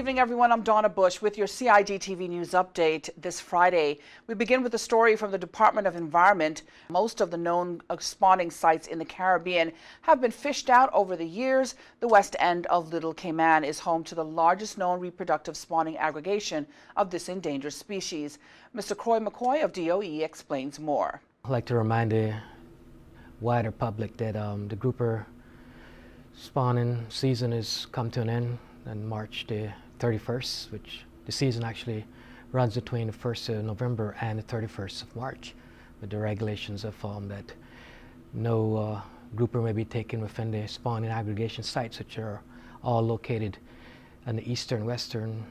evening, everyone. I'm Donna Bush with your CIGTV News Update this Friday. We begin with a story from the Department of Environment. Most of the known spawning sites in the Caribbean have been fished out over the years. The west end of Little Cayman is home to the largest known reproductive spawning aggregation of this endangered species. Mr. Croy McCoy of DOE explains more. I'd like to remind the wider public that the grouper spawning season has come to an end on March the 31st, which the season actually runs between the 1st of November and the 31st of March. But the regulations have found that no grouper may be taken within the spawning aggregation sites, which are all located in the eastern, western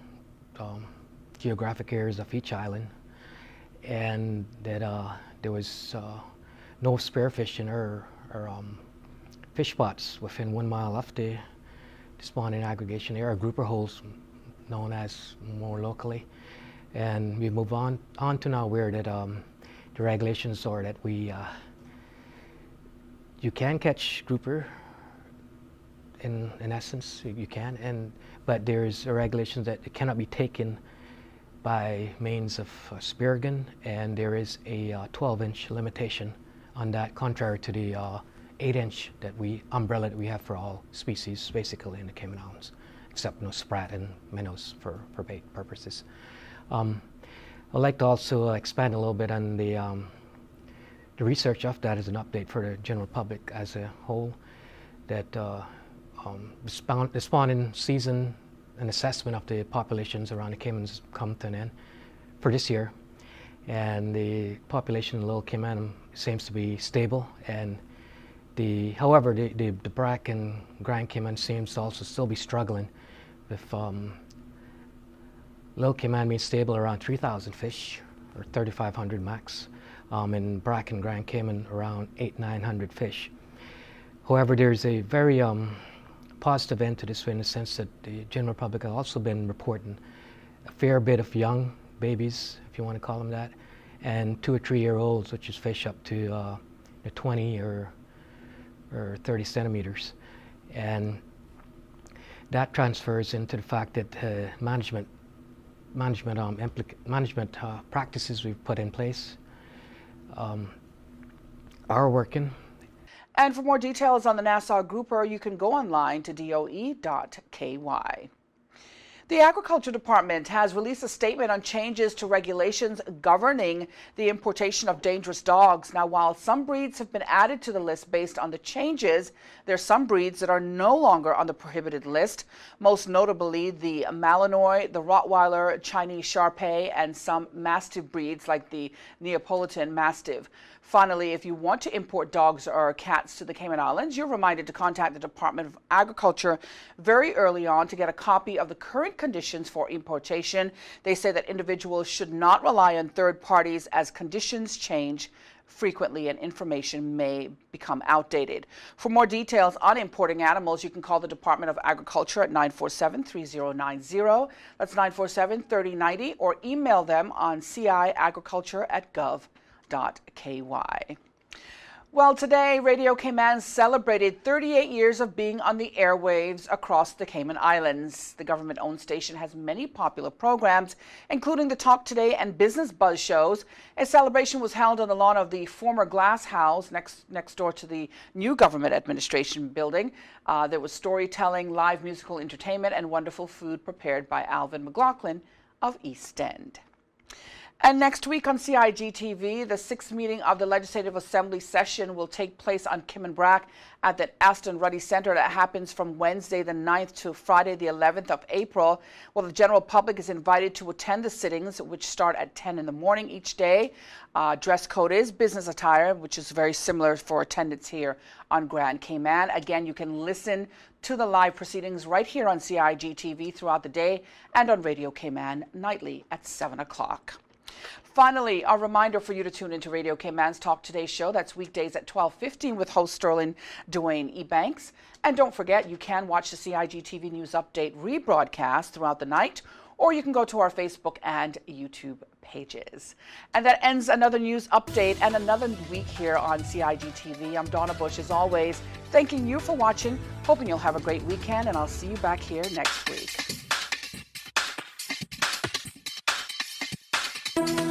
geographic areas of each island, and that there was no spearfishing or fish spots within 1 mile of the spawning aggregation area, grouper holes known as more locally. And we move on to now where that the regulations are that you can catch grouper in essence, you can, but there's a regulation that it cannot be taken by means of spear gun, and there is a 12-inch limitation on that, contrary to the 8-inch umbrella that we have for all species, basically in the Cayman Islands, except sprat and minnows for bait purposes. I'd like to also expand a little bit on the research of that as an update for the general public as a whole, that the spawning season and assessment of the populations around the Caymans come to an end for this year, and the population in Little Cayman seems to be stable, and however, the Brac and Grand Cayman seems to also still be struggling with Little Cayman being stable around 3,000 fish, or 3,500 max, and Brac and Grand Cayman around 800-900 fish. However, there's a very positive end to this in the sense that the general public has also been reporting a fair bit of young babies, if you want to call them that, and 2 or 3 year olds, which is fish up to 20 or 30 centimeters, and that transfers into the fact that management practices we've put in place are working. And for more details on the Nassau grouper, you can go online to doe.ky. The Agriculture Department has released a statement on changes to regulations governing the importation of dangerous dogs. Now, while some breeds have been added to the list based on the changes, there are some breeds that are no longer on the prohibited list, most notably the Malinois, the Rottweiler, Chinese Shar-Pei, and some Mastiff breeds like the Neapolitan Mastiff. Finally, if you want to import dogs or cats to the Cayman Islands, you're reminded to contact the Department of Agriculture very early on to get a copy of the current conditions for importation. They say that individuals should not rely on third parties as conditions change frequently and information may become outdated. For more details on importing animals, you can call the Department of Agriculture at 947-3090. That's 947-3090, or email them on ciagriculture@gov.ky. Well, today, Radio Cayman celebrated 38 years of being on the airwaves across the Cayman Islands. The government-owned station has many popular programs, including the Talk Today and Business Buzz shows. A celebration was held on the lawn of the former Glass House next door to the new government administration building. There was storytelling, live musical entertainment, and wonderful food prepared by Alvin McLaughlin of East End. And next week on CIGTV, the 6th meeting of the Legislative Assembly session will take place on Kim and Brac at the Aston Ruddy Center. That happens from Wednesday the 9th to Friday the 11th of April. Well, the general public is invited to attend the sittings, which start at 10 in the morning each day. Dress code is business attire, which is very similar for attendance here on Grand Cayman. Again, you can listen to the live proceedings right here on CIGTV throughout the day and on Radio Cayman nightly at 7 o'clock. Finally, a reminder for you to tune into Radio Cayman's Talk Today show. That's weekdays at 12:15 with host Sterling Dwayne E. Banks. And don't forget, you can watch the CIGTV News Update rebroadcast throughout the night, or you can go to our Facebook and YouTube pages. And that ends another news update and another week here on CIGTV. I'm Donna Bush, as always, thanking you for watching, hoping you'll have a great weekend, and I'll see you back here next week. you.